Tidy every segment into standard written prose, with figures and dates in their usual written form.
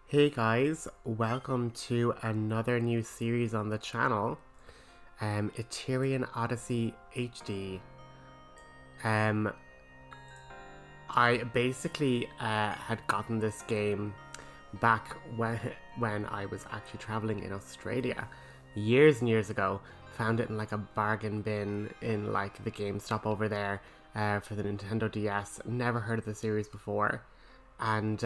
Hey guys, welcome to another new series on the channel, Etrian Odyssey HD. I basically had gotten this game back when I was actually traveling in Australia years and years ago. Found it in like a bargain bin in like the GameStop over there for the Nintendo DS. Never heard of the series before, and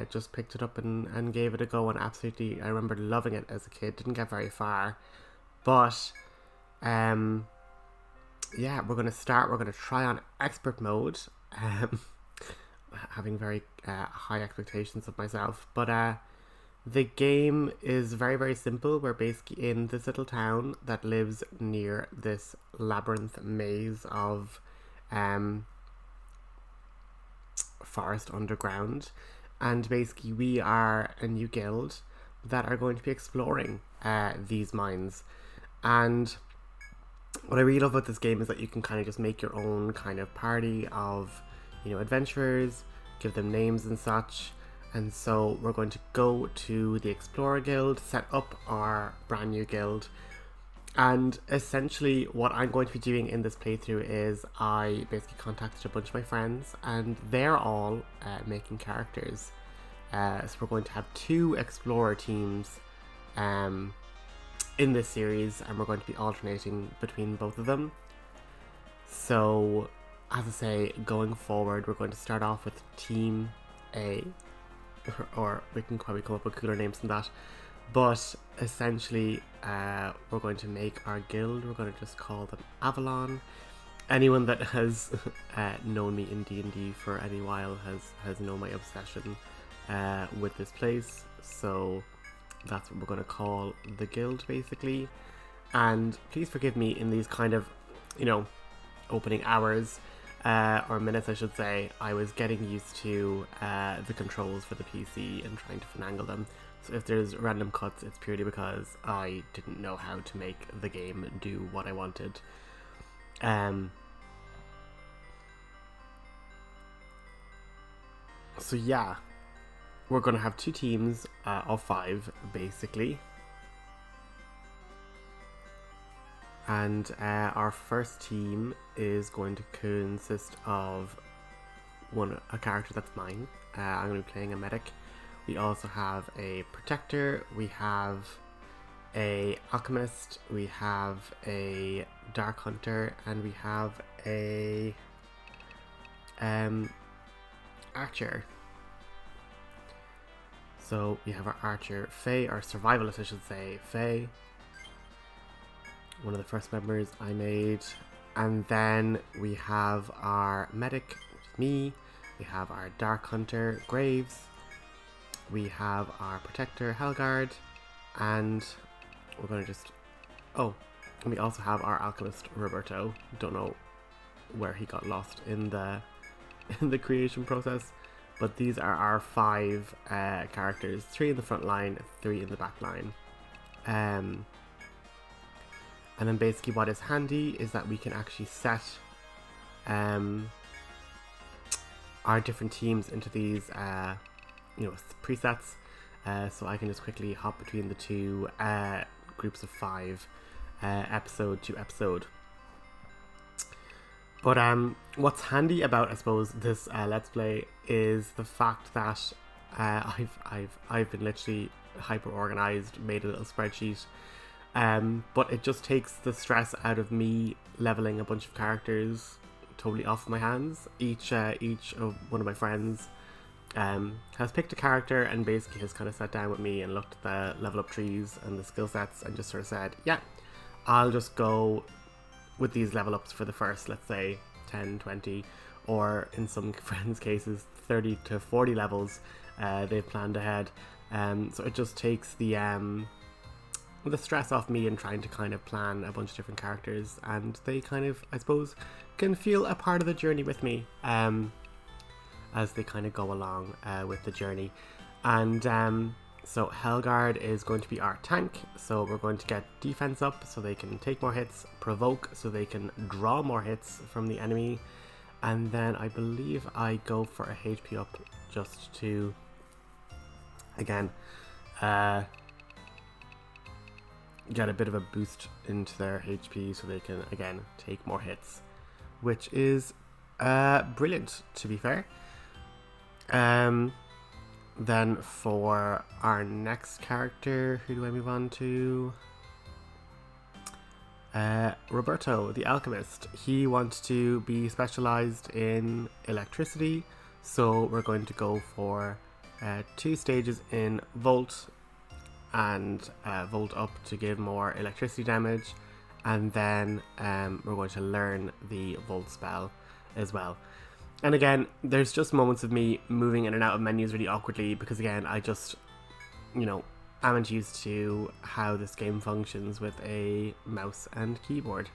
just picked it up and gave it a go, and absolutely I remember loving it as a kid. Didn't get very far, but um yeah, we're gonna try on expert mode. um Having very high expectations of myself, but the game is very very simple. We're basically in this little town that lives near this labyrinth maze of um forest underground, and basically we are a new guild that are going to be exploring these mines. And what I really love about this game is that you can kind of just make your own kind of party of, adventurers, give them names and such. And so we're going to go to the Explorer Guild, set up our brand new guild. And essentially what I'm going to be doing in this playthrough is I basically contacted a bunch of my friends, and they're all making characters. So we're going to have two Explorer teams in this series, and we're going to be alternating between both of them. So, as I say, going forward, we're going to start off with Team A, or we can probably come up with cooler names than that. But essentially, we're going to make our guild. We're going to just call them Avalon. Anyone that has known me in D&D for any while has known my obsession with this place. So that's what we're going to call the guild, basically. And please forgive me in these kind of, opening hours, or minutes I should say. I was getting used to the controls for the PC and trying to finagle them. So if there's random cuts, it's purely because I didn't know how to make the game do what I wanted. So yeah, we're going to have two teams of 5, basically. And our first team is going to consist of a character that's mine. I'm going to be playing a medic. We also have a protector, we have a alchemist, we have a dark hunter, and we have a archer. So we have our archer Faye, our survivalist I should say, Faye, one of the first members I made. And then we have our medic, which is me. We have our dark hunter Graves. We have our protector Helgard, and we're going to just... Oh, and we also have our alchemist Roberto. Don't know where he got lost in the creation process, but these are our 5 characters: 3 in the front line, 3 in the back line. And then basically what is handy is that we can actually set our different teams into these presets, so I can just quickly hop between the two groups of 5 episode to episode. But what's handy about, I suppose, this let's play is the fact that I've been literally hyper organized, made a little spreadsheet, but it just takes the stress out of me leveling a bunch of characters totally off my hands. Each of one of my friends has picked a character and basically has kind of sat down with me and looked at the level up trees and the skill sets and just sort of said, yeah, I'll just go with these level ups for the first, let's say 10, 20, or in some friends' cases 30 to 40 levels they've planned ahead. So it just takes the stress off me in trying to kind of plan a bunch of different characters, and they kind of, I suppose, can feel a part of the journey with me as they kind of go along with the journey. And so Helgard is going to be our tank, so we're going to get defense up so they can take more hits, provoke so they can draw more hits from the enemy, and then I believe I go for a HP up just to again, get a bit of a boost into their HP so they can, again, take more hits, which is brilliant, to be fair. Then for our next character, who do I move on to? Roberto, the alchemist. He wants to be specialized in electricity, so we're going to go for 2 stages in Volt, and Volt up to give more electricity damage, and then we're going to learn the Volt spell as well. And again, there's just moments of me moving in and out of menus really awkwardly because, again, I just, aren't used to how this game functions with a mouse and keyboard.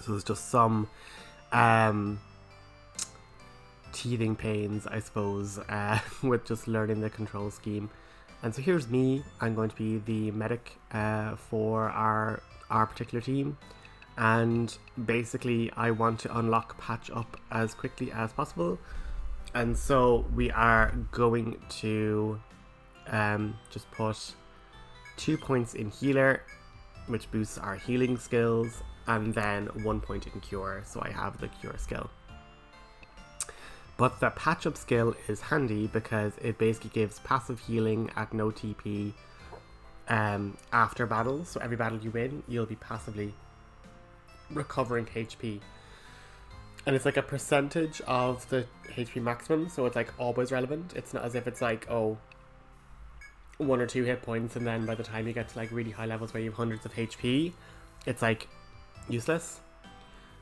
So there's just some teething pains, I suppose, with just learning the control scheme. And so here's me. I'm going to be the medic for our particular team. And basically I want to unlock patch up as quickly as possible. And so we are going to just put 2 points in healer, which boosts our healing skills, and then 1 point in cure, so I have the cure skill. But the patch up skill is handy because it basically gives passive healing at no TP after battles. So every battle you win, you'll be passively recovering HP, and it's like a percentage of the HP maximum, so it's like always relevant. It's not as if it's like 1 or 2 hit points and then by the time you get to like really high levels where you have hundreds of HP, it's like useless.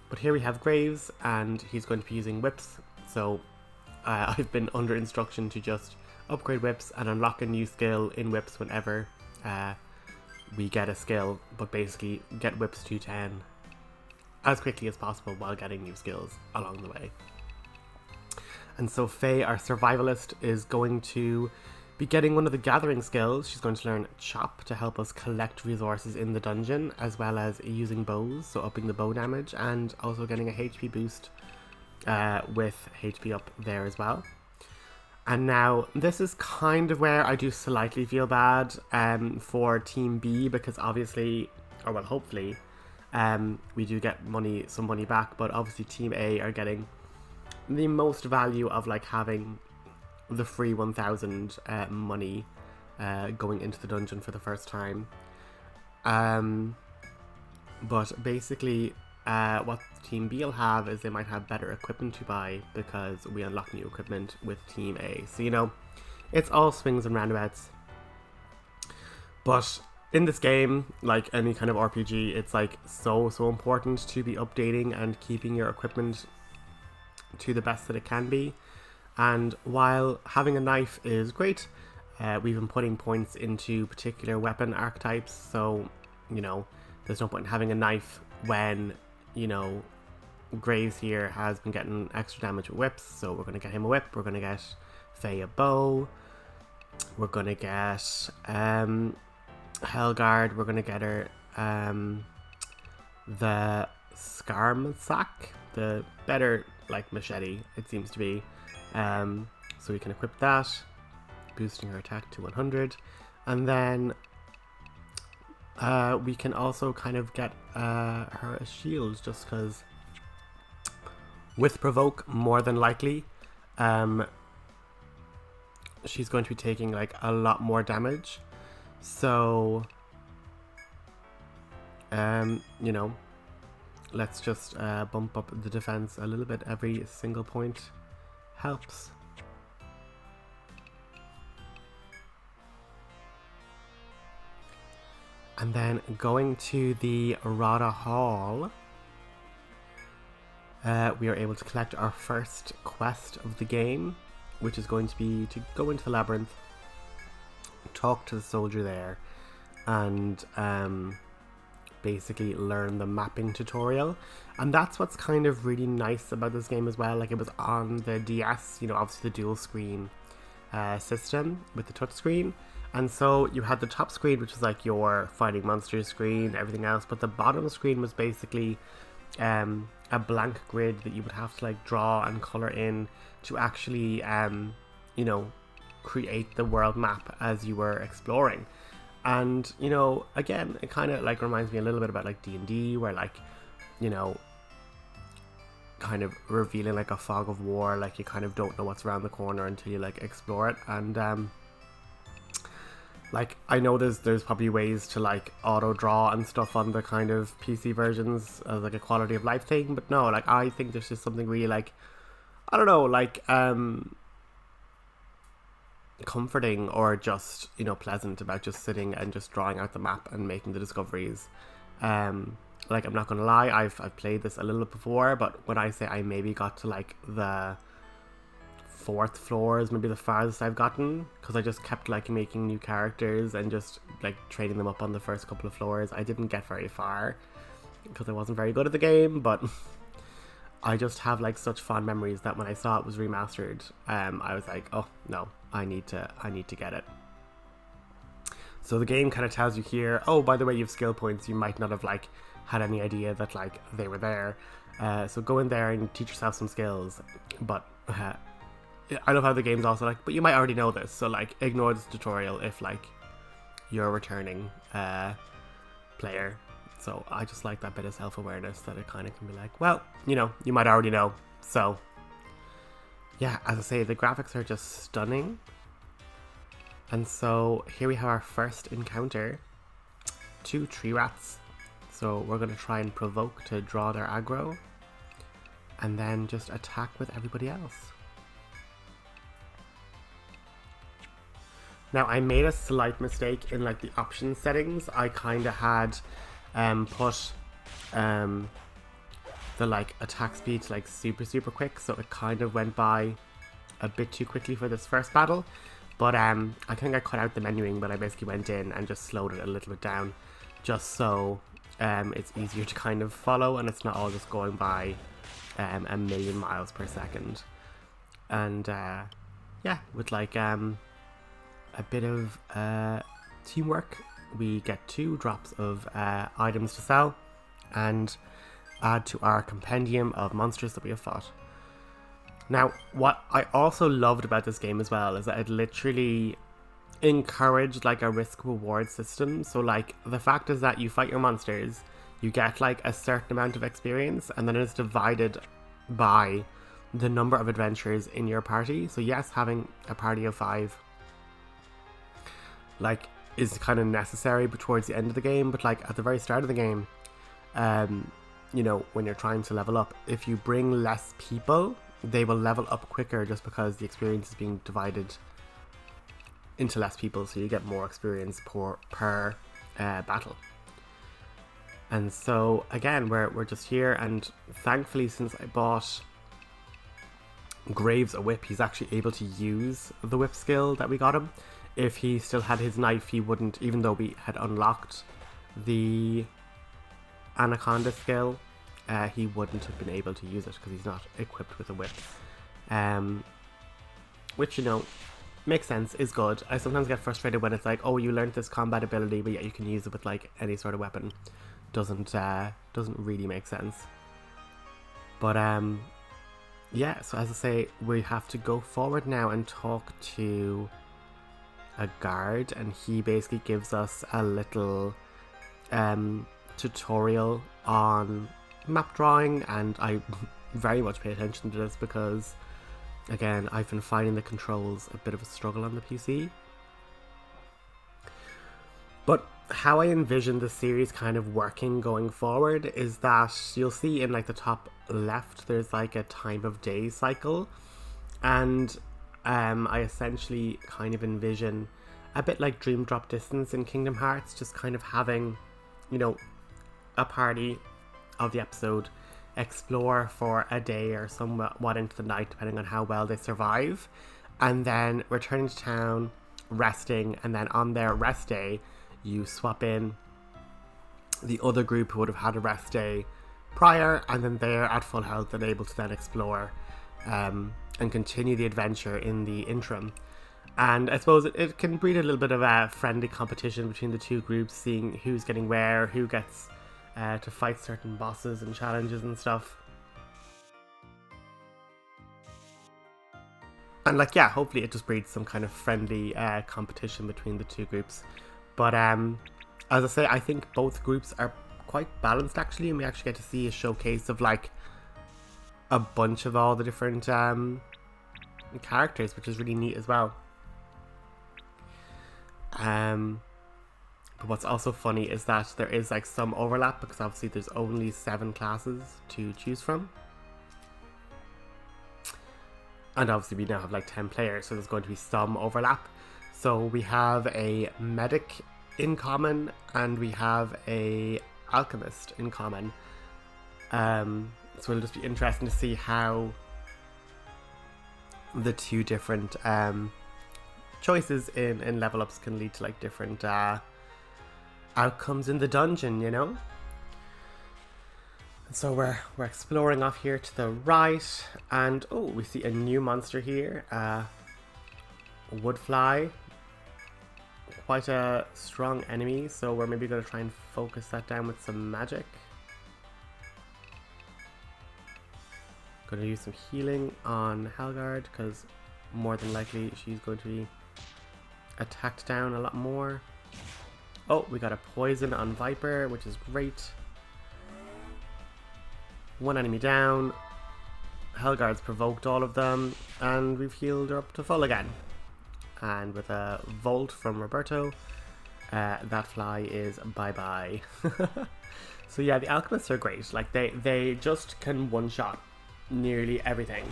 But here we have Graves, and he's going to be using whips, so I've been under instruction to just upgrade whips and unlock a new skill in whips whenever we get a skill, but basically get whips to 10 as quickly as possible while getting new skills along the way. And so Faye, our survivalist, is going to be getting one of the gathering skills. She's going to learn Chop to help us collect resources in the dungeon, as well as using bows, so upping the bow damage, and also getting a HP boost with HP up there as well. And now this is kind of where I do slightly feel bad for Team B, because obviously, or well, hopefully, we do get some money back, but obviously Team A are getting the most value of like having the free 1000 money going into the dungeon for the first time. But basically what Team B will have is they might have better equipment to buy because we unlock new equipment with Team A. So it's all swings and roundabouts. But in this game, like any kind of RPG, it's like so important to be updating and keeping your equipment to the best that it can be. And while having a knife is great, we've been putting points into particular weapon archetypes, so there's no point in having a knife when Graves here has been getting extra damage with whips, so we're going to get him a whip. We're going to get Faye a bow. We're going to get Helgard, we're going to get her the Skarmsack, the better like machete it seems to be, so we can equip that, boosting her attack to 100, and then we can also kind of get her a shield, just because with provoke, more than likely she's going to be taking like a lot more damage. So, let's just bump up the defense a little bit. Every single point helps. And then going to the Rada Hall, we are able to collect our first quest of the game, which is going to be to go into the Labyrinth, talk to the soldier there, and basically learn the mapping tutorial. And that's what's kind of really nice about this game as well. Like, it was on the DS, obviously the dual screen system with the touch screen, and so you had the top screen, which was like your fighting monsters screen, everything else, but the bottom screen was basically a blank grid that you would have to like draw and color in to actually create the world map as you were exploring. And, you know, again, it kind of like reminds me a little bit about like D&D, where like, you know, kind of revealing like a fog of war, like you kind of don't know what's around the corner until you like explore it. And like I know there's probably ways to like auto draw and stuff on the kind of PC versions as like a quality of life thing, but no, like I think there's just something really like, I don't know, like comforting or just, you know, pleasant about just sitting and just drawing out the map and making the discoveries. Like, I'm not gonna lie, I've played this a little bit before, but when I say I maybe got to like the 4th floor is maybe the farthest I've gotten, because I just kept like making new characters and just like training them up on the first couple of floors. I didn't get very far because I wasn't very good at the game, but I just have like such fond memories that when I saw it was remastered, I was like, oh no, I need to get it. So the game kind of tells you here, oh, by the way, you have skill points. You might not have like had any idea that like they were there. So go in there and teach yourself some skills. But I love how the game's also like, but you might already know this. So like ignore this tutorial if like you're a returning player. So I just like that bit of self-awareness that it kind of can be like, well, you know, you might already know. So yeah, as I say, the graphics are just stunning. And so here we have our first encounter. 2 tree rats. So we're going to try and provoke to draw their aggro. And then just attack with everybody else. Now I made a slight mistake in like the option settings. I kind of had put the like attack speed to like super quick, so it kind of went by a bit too quickly for this first battle. But I think I cut out the menuing, but I basically went in and just slowed it a little bit down, just so it's easier to kind of follow and it's not all just going by a million miles per second. And yeah, with like a bit of teamwork, we get 2 drops of items to sell and add to our compendium of monsters that we have fought. Now, what I also loved about this game as well is that it literally encouraged like a risk reward system. So like the fact is that you fight your monsters, you get like a certain amount of experience, and then it's divided by the number of adventures in your party. So yes, having a party of 5 like is kind of necessary but towards the end of the game, but like at the very start of the game, you know, when you're trying to level up, if you bring less people, they will level up quicker just because the experience is being divided into less people, so you get more experience per battle. And so again, we're just here, and thankfully since I bought Graves a whip, he's actually able to use the whip skill that we got him. If he still had his knife, he wouldn't, even though we had unlocked the Anaconda skill, he wouldn't have been able to use it because he's not equipped with a whip. Which, you know, makes sense, is good. I sometimes get frustrated when it's like, oh, you learned this combat ability, but yet you can use it with like any sort of weapon. Doesn't really make sense. But yeah, so as I say, we have to go forward now and talk to a guard, and he basically gives us a little tutorial on map drawing, and I very much pay attention to this because again, I've been finding the controls a bit of a struggle on the PC. But how I envision the series kind of working going forward is that you'll see in like the top left there's like a time of day cycle, and I essentially kind of envision a bit like Dream Drop Distance in Kingdom Hearts, just kind of having, you know, a party of the episode explore for a day or somewhat into the night, depending on how well they survive, and then returning to town, resting, and then on their rest day you swap in the other group who would have had a rest day prior, and then they're at full health and able to then explore and continue the adventure in the interim. And I suppose it can breed a little bit of a friendly competition between the two groups, seeing who's getting where, who gets to fight certain bosses and challenges and stuff. And like, yeah, hopefully it just breeds some kind of friendly competition between the two groups. But as I say, I think both groups are quite balanced actually, and we actually get to see a showcase of like a bunch of all the different characters, which is really neat as well. But what's also funny is that there is like some overlap, because obviously there's only 7 classes to choose from. And obviously we now have like 10 players, so there's going to be some overlap. So we have a medic in common, and we have a alchemist in common. So it'll just be interesting to see how the two different choices in level ups can lead to like different outcomes in the dungeon, you know? So we're exploring off here to the right, and oh, we see a new monster here, woodfly. Quite a strong enemy, so we're maybe going to try and focus that down with some magic. Going to use some healing on Helgard, because more than likely she's going to be attacked down a lot more. Oh, we got a poison on Viper, which is great. One enemy down. Helgard's provoked all of them, and we've healed her up to full again. And with a Volt from Roberto, that fly is bye-bye. So yeah, the alchemists are great. Like they just can one-shot nearly everything.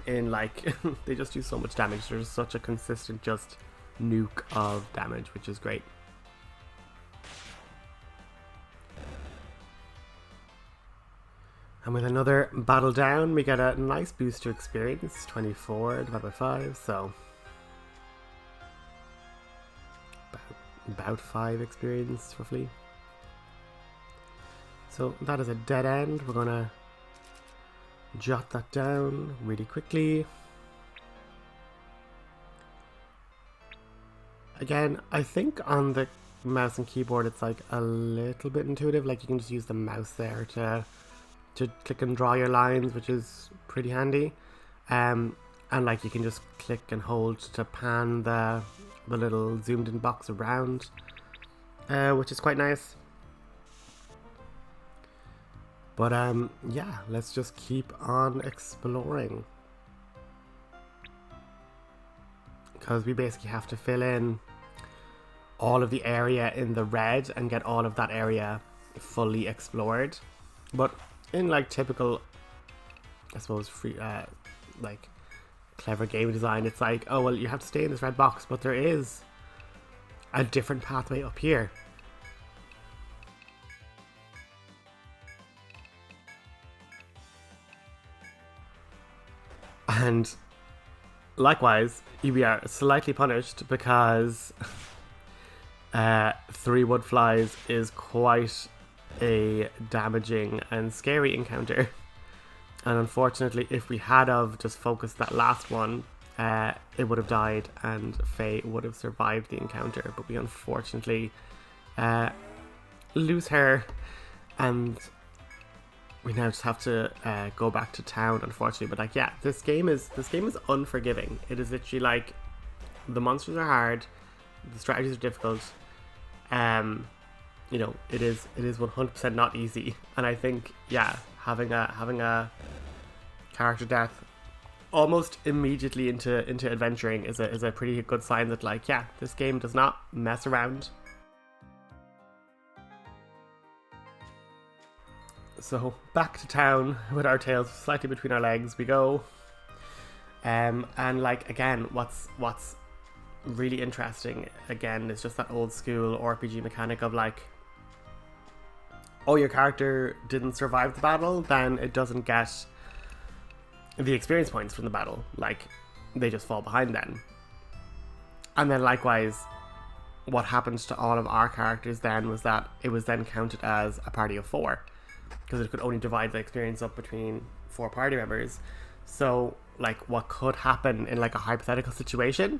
In like, they just do so much damage. There's such a consistent just nuke of damage, which is great. And with another battle down, we get a nice boost to experience, 24 divided by 5, so about 5 experience roughly. So that is a dead end. We're gonna jot that down really quickly. Again, I think on the mouse and keyboard it's like a little bit intuitive, like you can just use the mouse there to click and draw your lines, which is pretty handy. And like you can just click and hold to pan the little zoomed in box around, which is quite nice. But yeah, let's just keep on exploring, because we basically have to fill in all of the area in the red and get all of that area fully explored. But in like typical, I suppose, free like clever game design, it's like, oh well, you have to stay in this red box, but there is a different pathway up here. And likewise, we are slightly punished because 3 wood flies is quite a damaging and scary encounter. And unfortunately, if we had of just focused that last one, it would have died and Faye would have survived the encounter. But we unfortunately lose her, and we now just have to go back to town, unfortunately. But like, yeah, this game is unforgiving. It is literally like, the monsters are hard, the strategies are difficult. You know, it is 100% not easy. And I think, yeah, having a character death almost immediately into adventuring is a pretty good sign that, like, yeah, this game does not mess around. So back to town with our tails slightly between our legs we go. And like, again, what's really interesting again is just that old school RPG mechanic of like, oh, your character didn't survive the battle, then it doesn't get the experience points from the battle. Like, they just fall behind then. And then likewise, what happened to all of our characters then was that it was then counted as a party of 4, because it could only divide the experience up between 4 party members. So like, what could happen in like a hypothetical situation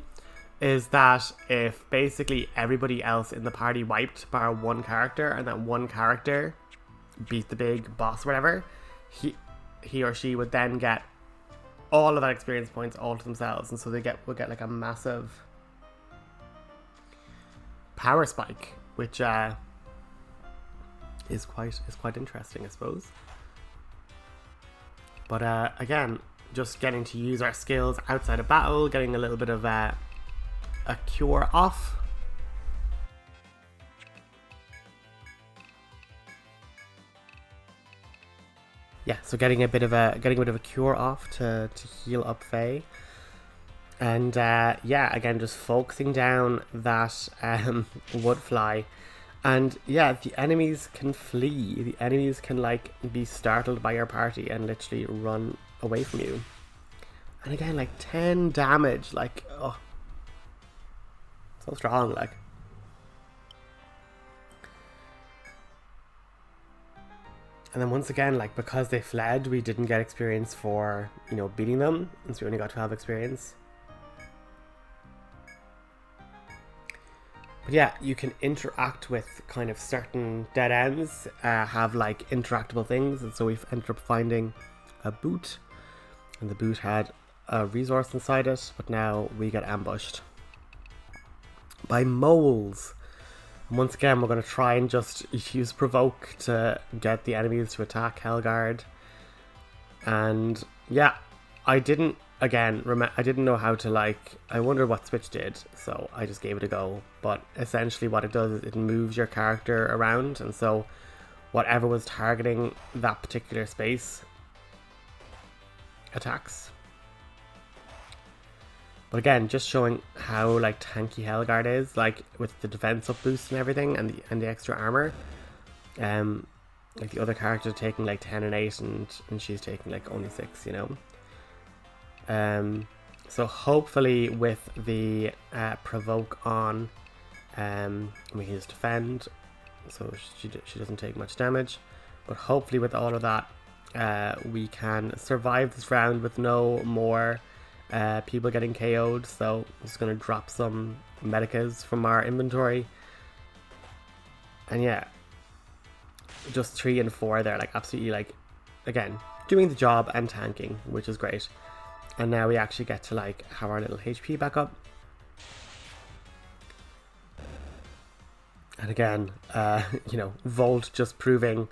is that if basically everybody else in the party wiped bar one character, and that one character beat the big boss or whatever, he or she would then get all of that experience points all to themselves, and so will get like a massive power spike, which is quite interesting, I suppose. But again, just getting to use our skills outside of battle, getting a little bit of a cure off. Yeah, so getting a bit of a cure off to heal up Faye. And yeah, again, just focusing down that wood fly. And yeah, the enemies can flee. The enemies can like be startled by your party and literally run away from you. And again, like 10 damage, like, oh, so strong, like. And then once again, like, because they fled, we didn't get experience for, you know, beating them, and so we only got 12 experience. But yeah, you can interact with kind of certain dead ends, have like interactable things, and so we've ended up finding a boot, and the boot had a resource inside it, but now we get ambushed by moles. And once again, we're going to try and just use provoke to get the enemies to attack Helgard. And yeah, I didn't know how to, like, I wonder what switch did, so I just gave it a go. But essentially what it does is it moves your character around, and so whatever was targeting that particular space attacks. But again, just showing how like tanky Helgard is, like with the defense up boost and everything, and the extra armor. Like the other characters taking like 10 and 8, and she's taking like only 6, you know. So hopefully with the provoke on, we can just defend, so she doesn't take much damage. But hopefully with all of that, we can survive this round with no more people getting KO'd. So I'm just going to drop some medicas from our inventory. And yeah, just 3 and 4 there, like absolutely, like, again, doing the job and tanking, which is great. And now we actually get to like have our little HP back up. And again, you know, Volt just proving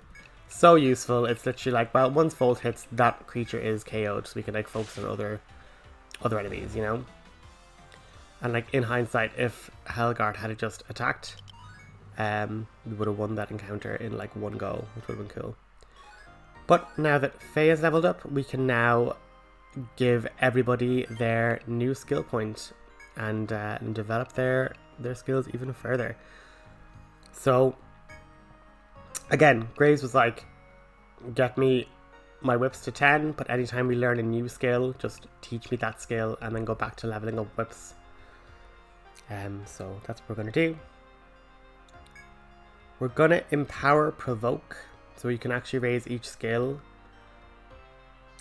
so useful. It's literally like, well, once Volt hits, that creature is KO'd, so we can like focus on other enemies, you know. And like in hindsight, if Helgard had just attacked, we would have won that encounter in like one go, which would have been cool. But now that Faye is leveled up, we can now give everybody their new skill point and develop their skills even further. So again, Graves was like, get me my whips to 10, but anytime we learn a new skill, just teach me that skill and then go back to leveling up whips. So that's what we're going to do. We're going to empower provoke, so you can actually raise each skill,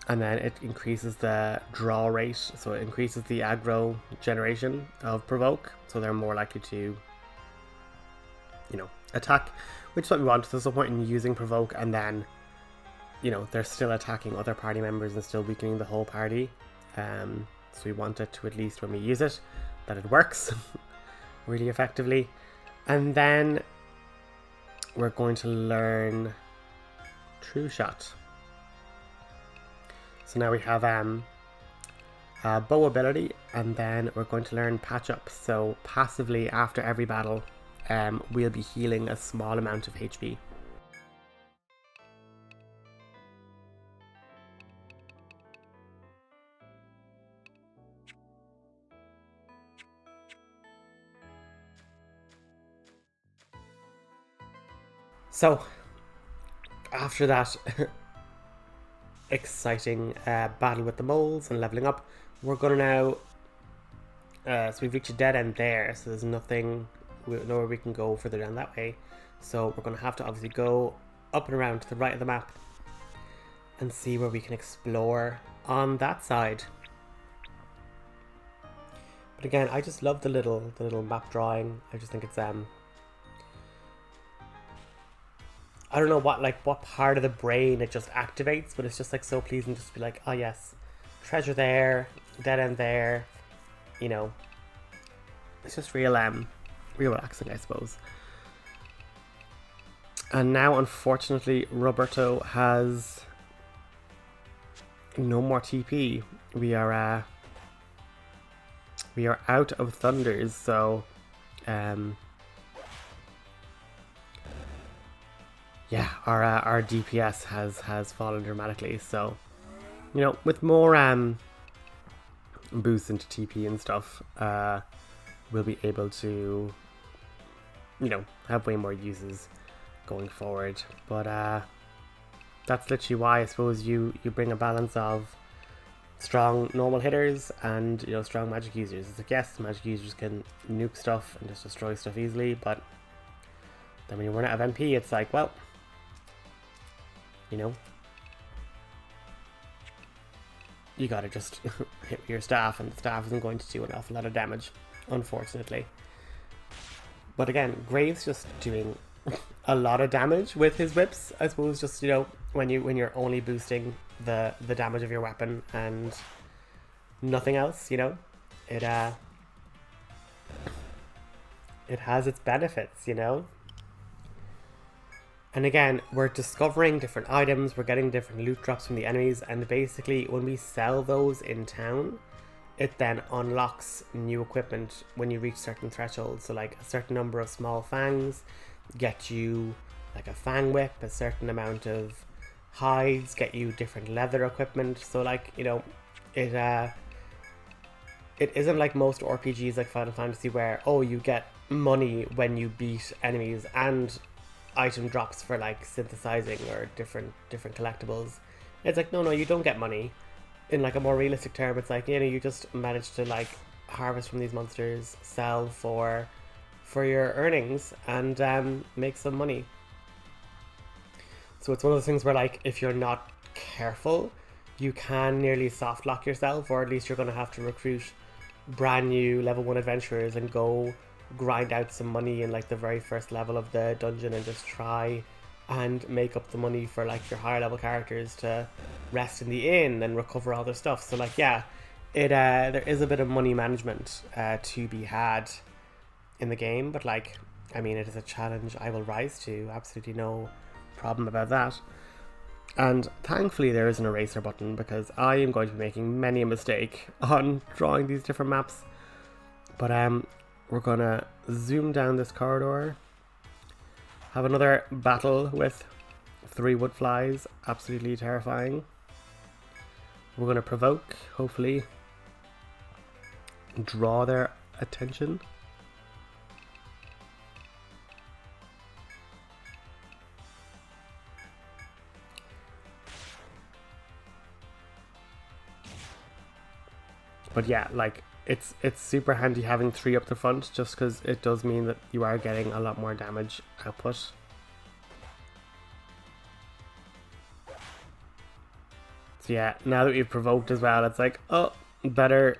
and then it increases the draw rate, so it increases the aggro generation of provoke, so they're more likely to, you know, attack, which is what we want. There's no point in using provoke and then, you know, they're still attacking other party members and still weakening the whole party. So we want it to, at least when we use it, that it works really effectively. And then we're going to learn True Shot. So now we have bow ability, and then we're going to learn Patch Up. So passively, after every battle, we'll be healing a small amount of HP. So after that exciting battle with the moles and leveling up, we're gonna now so we've reached a dead end there, so there's nothing, nowhere we can go further down that way, so we're gonna have to obviously go up and around to the right of the map and see where we can explore on that side. But again, I just love the little map drawing. I just think it's I don't know what part of the brain it just activates, but it's just like so pleasing just to be like, oh yes, treasure there, dead end there, you know. It's just real relaxing, I suppose. And now, unfortunately, Roberto has no more TP. We are out of thunders, so yeah, our DPS has fallen dramatically. So, you know, with more boosts into TP and stuff, we'll be able to, you know, have way more uses going forward. But that's literally why I suppose you bring a balance of strong normal hitters and, you know, strong magic users. It's like, yes, magic users can nuke stuff and just destroy stuff easily, but then when you run out of MP, it's like, well, you know, you gotta just hit your staff, and the staff isn't going to do an awful lot of damage, unfortunately. But again, Graves just doing a lot of damage with his whips, I suppose. Just, you know, when you're only boosting the damage of your weapon and nothing else, you know, it has its benefits, you know. And again, we're discovering different items, we're getting different loot drops from the enemies, and basically when we sell those in town, it then unlocks new equipment when you reach certain thresholds. So like a certain number of small fangs get you like a fang whip, a certain amount of hides get you different leather equipment. So like, you know, it isn't like most RPGs like Final Fantasy where, oh, you get money when you beat enemies and item drops for like synthesizing or different collectibles. It's like, no, you don't get money. In like a more realistic term, it's like, you know, you just manage to like harvest from these monsters, sell for your earnings, and make some money. So it's one of those things where like if you're not careful, you can nearly soft lock yourself, or at least you're going to have to recruit brand new level 1 adventurers and go grind out some money in like the very first level of the dungeon and just try and make up the money for like your higher level characters to rest in the inn and recover all their stuff. So like, yeah, it there is a bit of money management to be had in the game, but like, I mean, it is a challenge I will rise to. Absolutely no problem about that. And thankfully there is an eraser button, because I am going to be making many a mistake on drawing these different maps. But we're gonna zoom down this corridor, have another battle with 3 wood flies, absolutely terrifying. We're gonna provoke, hopefully draw their attention. But yeah, like, it's super handy having 3 up the front, just because it does mean that you are getting a lot more damage output. So yeah, now that we've provoked as well, it's like, oh, better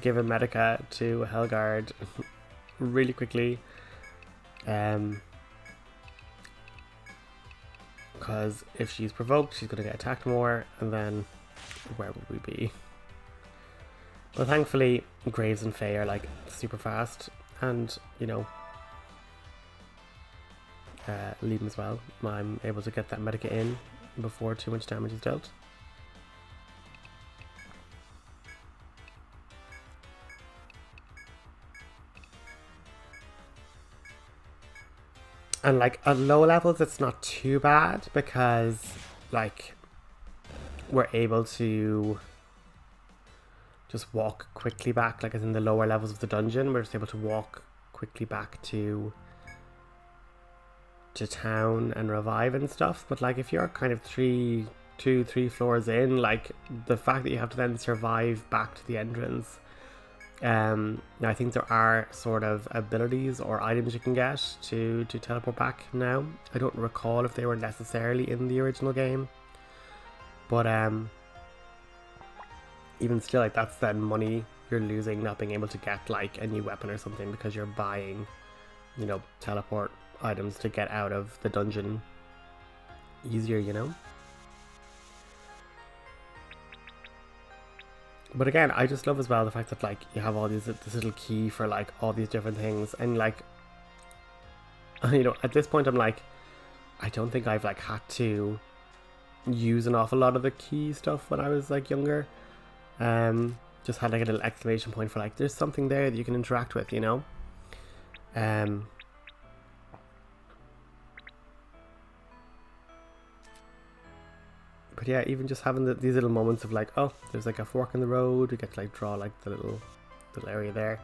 give a Medica to Helgard really quickly. Because if she's provoked, she's going to get attacked more, and then where would we be? But thankfully, Graves and Faye are like super fast, and, you know, lead them as well. I'm able to get that Medica in before too much damage is dealt. And like at low levels, it's not too bad, because like we're able to just walk quickly back. Like, as in the lower levels of the dungeon, we're just able to walk quickly back to town and revive and stuff. But like, if you're kind of 2-3 floors in, like the fact that you have to then survive back to the entrance. Now I think there are sort of abilities or items you can get to teleport back now. I don't recall if they were necessarily in the original game, but even still, like, that's then money you're losing not being able to get like a new weapon or something, because you're buying, you know, teleport items to get out of the dungeon easier, you know. But again, I just love as well the fact that like you have all this little key for like all these different things, and like you know, at this point I'm like, I don't think I've like had to use an awful lot of the key stuff when I was like younger. Just had like a little exclamation point for like there's something there that you can interact with, you know. But yeah, even just having these little moments of like, oh, there's like a fork in the road, we get to like draw like the little area there.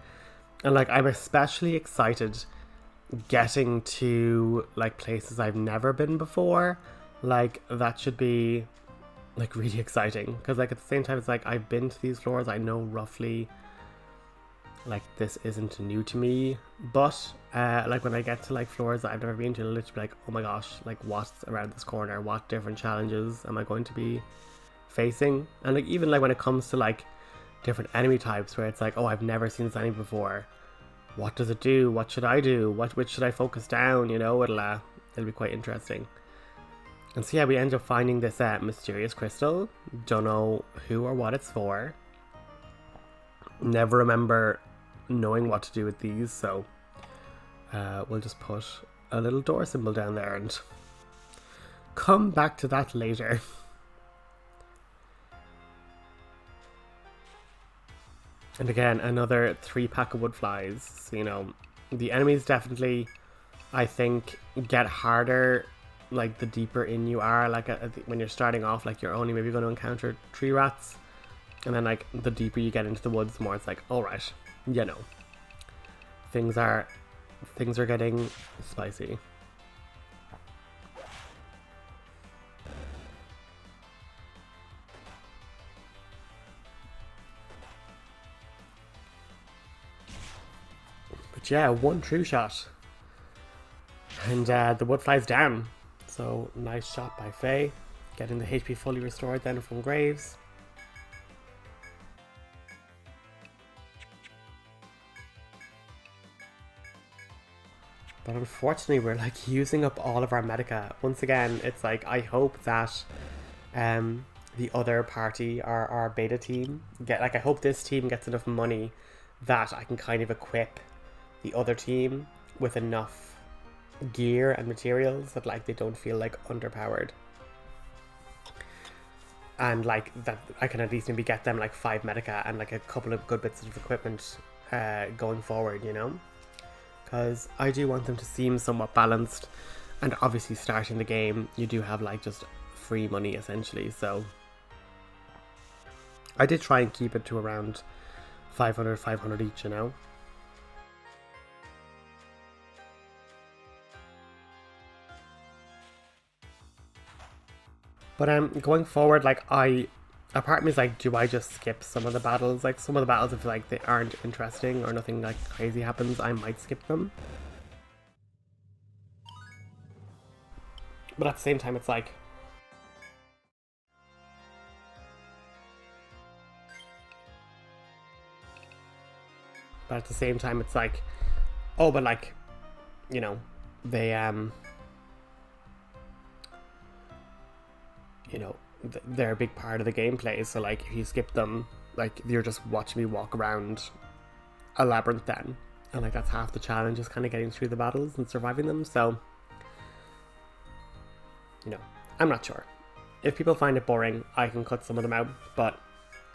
And like I'm especially excited getting to like places I've never been before. Like that should be like really exciting, because like at the same time it's like I've been to these floors, I know roughly like this isn't new to me, but like when I get to like floors that I've never been to, it'll literally be like, oh my gosh, like what's around this corner, what different challenges am I going to be facing? And like even like when it comes to like different enemy types, where it's like, oh, I've never seen this enemy before, what does it do, what should I do, which should I focus down, you know? It'll be quite interesting. And so yeah, we end up finding this mysterious crystal. Don't know who or what it's for. Never remember knowing what to do with these, so we'll just put a little door symbol down there and come back to that later. And again, another 3-pack of wood flies. So, you know, the enemies definitely, I think, get harder like the deeper in you are. Like when you're starting off, like you're only maybe going to encounter 3 rats, and then like the deeper you get into the woods, the more it's like, all right, you know, things are getting spicy. But yeah, 1 true shot, and the wood flies down. So nice shot by Faye, getting the HP fully restored then from Graves. But unfortunately we're like using up all of our medica. Once again, it's like I hope that the other party, our beta team, I hope this team gets enough money that I can kind of equip the other team with enough gear and materials that like they don't feel like underpowered, and like that I can at least maybe get them like 5 medica and like a couple of good bits of equipment going forward, you know, because I do want them to seem somewhat balanced. And obviously starting the game you do have like just free money essentially, so I did try and keep it to around 500 each, you know. But going forward, like a part of me is like, do I just skip some of the battles? Like some of the battles, if like they aren't interesting or nothing like crazy happens, I might skip them. But at the same time, it's like, oh, but like, you know, they you know, they're a big part of the gameplay, so like if you skip them, like you're just watching me walk around a labyrinth then, and like that's half the challenge, is kind of getting through the battles and surviving them. So, you know, I'm not sure. If people find it boring, I can cut some of them out, but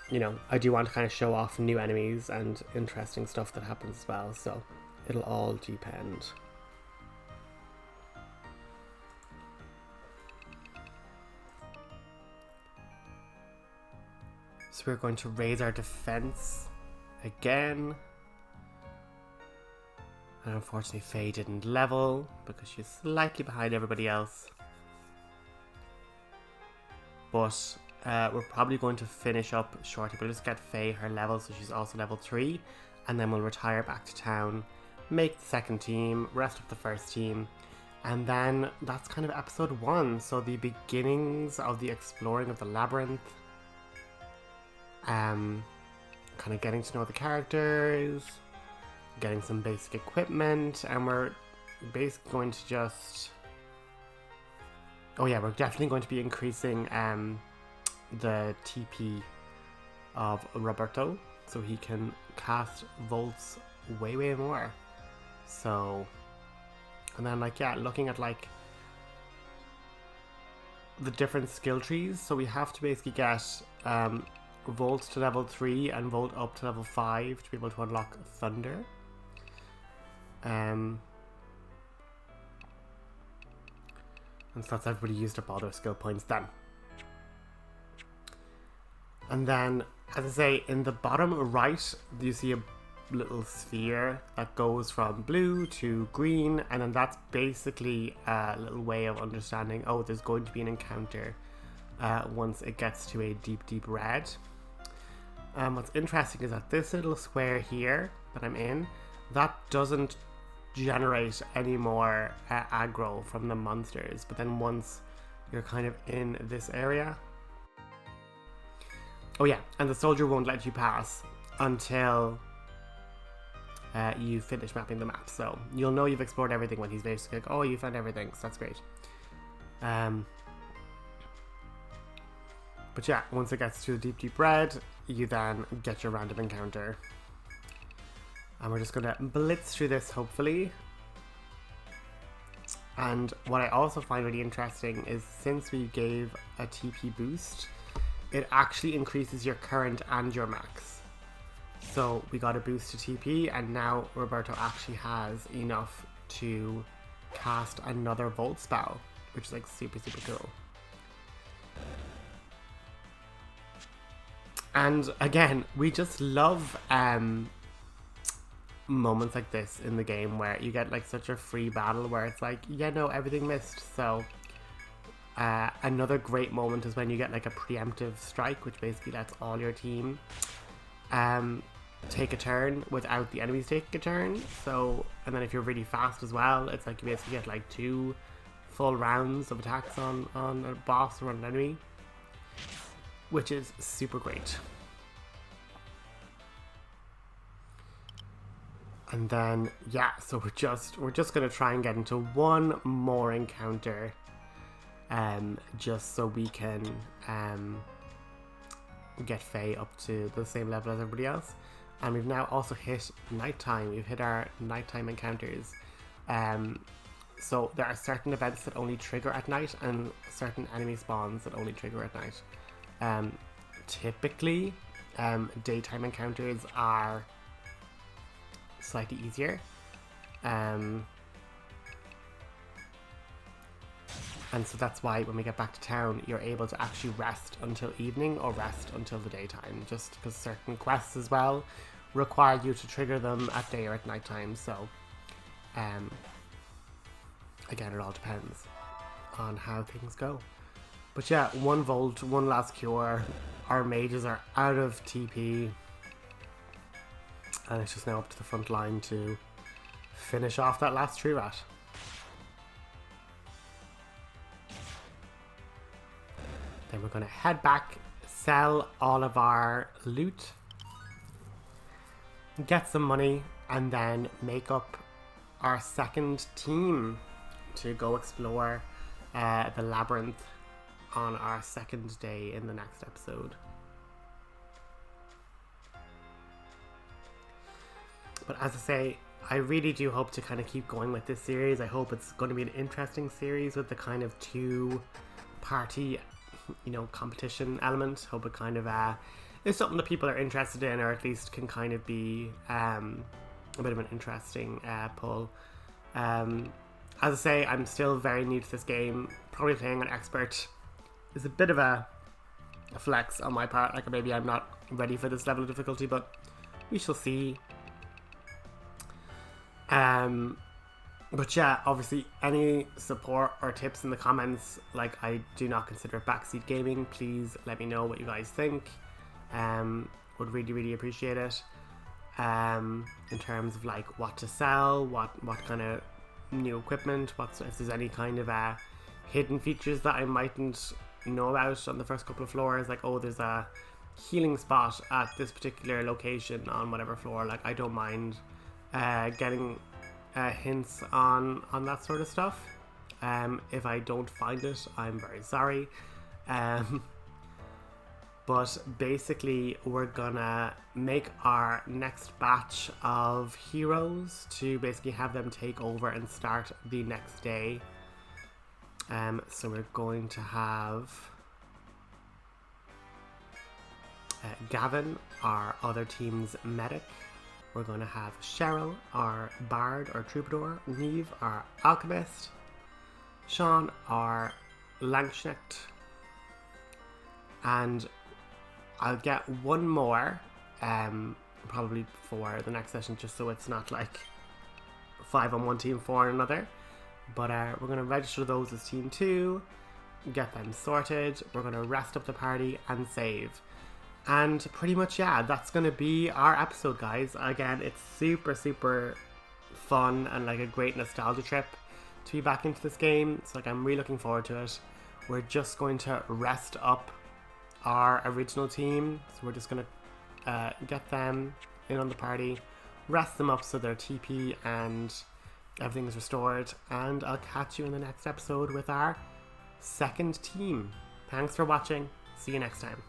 you know, I do want to kind of show off new enemies and interesting stuff that happens as well, so it'll all depend. So we're going to raise our defense again. And unfortunately Faye didn't level because she's slightly behind everybody else. But we're probably going to finish up shortly. We'll just get Faye her level, so she's also level 3. And then we'll retire back to town, make the second team, rest up the first team. And then that's kind of episode 1. So the beginnings of the exploring of the labyrinth. Kind of getting to know the characters, getting some basic equipment, and we're basically going to just, oh yeah, we're definitely going to be increasing the TP of Roberto, so he can cast volts way more. So, and then like, yeah, looking at like the different skill trees, so we have to basically get Volt to level 3 and Volt up to level 5 to be able to unlock Thunder. And so that's everybody used up all their skill points then. And then, as I say, in the bottom right, you see a little sphere that goes from blue to green, and then that's basically a little way of understanding, oh, there's going to be an encounter once it gets to a deep red. What's interesting is that this little square here that I'm in, that doesn't generate any more aggro from the monsters, but then once you're kind of in this area, oh yeah, and the soldier won't let you pass until you finish mapping the map. So you'll know you've explored everything when he's basically like, oh, you found everything, so that's great. But yeah, once it gets to the deep red, you then get your random encounter. And we're just going to blitz through this, hopefully. And what I also find really interesting is since we gave a TP boost, it actually increases your current and your max. So we got a boost to TP, and now Roberto actually has enough to cast another Volt spell, which is like super cool. And again, we just love moments like this in the game where you get like such a free battle where it's like, yeah, no, everything missed. So another great moment is when you get like a preemptive strike, which basically lets all your team take a turn without the enemies taking a turn. So, and then if you're really fast as well, it's like you basically get like 2 full rounds of attacks on a boss or on an enemy, which is super great. And then, yeah, so we're just gonna try and get into one more encounter, just so we can get Faye up to the same level as everybody else. And we've now also hit nighttime. We've hit our nighttime encounters. So there are certain events that only trigger at night, and certain enemy spawns that only trigger at night. Typically, daytime encounters are slightly easier. And so that's why when we get back to town, you're able to actually rest until evening or rest until the daytime, just because certain quests as well require you to trigger them at day or at nighttime. So again, it all depends on how things go. But yeah, 1 Volt, 1 last cure. Our mages are out of TP, and it's just now up to the front line to finish off that last tree rat. Then we're going to head back, sell all of our loot, get some money, and then make up our second team to go explore the Labyrinth on our second day in the next episode. But as I say, I really do hope to kind of keep going with this series. I hope it's going to be an interesting series with the kind of 2-party, competition element. Hope it kind of is something that people are interested in, or at least can kind of be a bit of an interesting pull. As I say, I'm still very new to this game. Probably playing on expert is a bit of a flex on my part. Like, maybe I'm not ready for this level of difficulty, but we shall see. But yeah, obviously any support or tips in the comments, like, I do not consider it backseat gaming. Please let me know what you guys think. Would really appreciate it. In terms of like what to sell, what kind of new equipment, if there's any kind of hidden features that I mightn't know about on the first couple of floors, like, oh, there's a healing spot at this particular location on whatever floor. Like, I don't mind getting hints on that sort of stuff. If I don't find it, I'm very sorry. But basically, we're gonna make our next batch of heroes to basically have them take over and start the next day. So we're going to have Gavin, our other team's medic. We're going to have Cheryl, our bard or troubadour. Neve, our alchemist. Sean, our Langschnecht. And I'll get one more, probably for the next session, just so it's not like 5 on one team, 4 on another. But we're going to register those as team 2, get them sorted. We're going to rest up the party and save. And pretty much, yeah, that's going to be our episode, guys. Again, it's super, super fun and like a great nostalgia trip to be back into this game. So like, I'm really looking forward to it. We're just going to rest up our original team. So we're just going to get them in on the party, rest them up so their TP and everything is restored. And I'll catch you in the next episode with our second team. Thanks for watching. See you next time.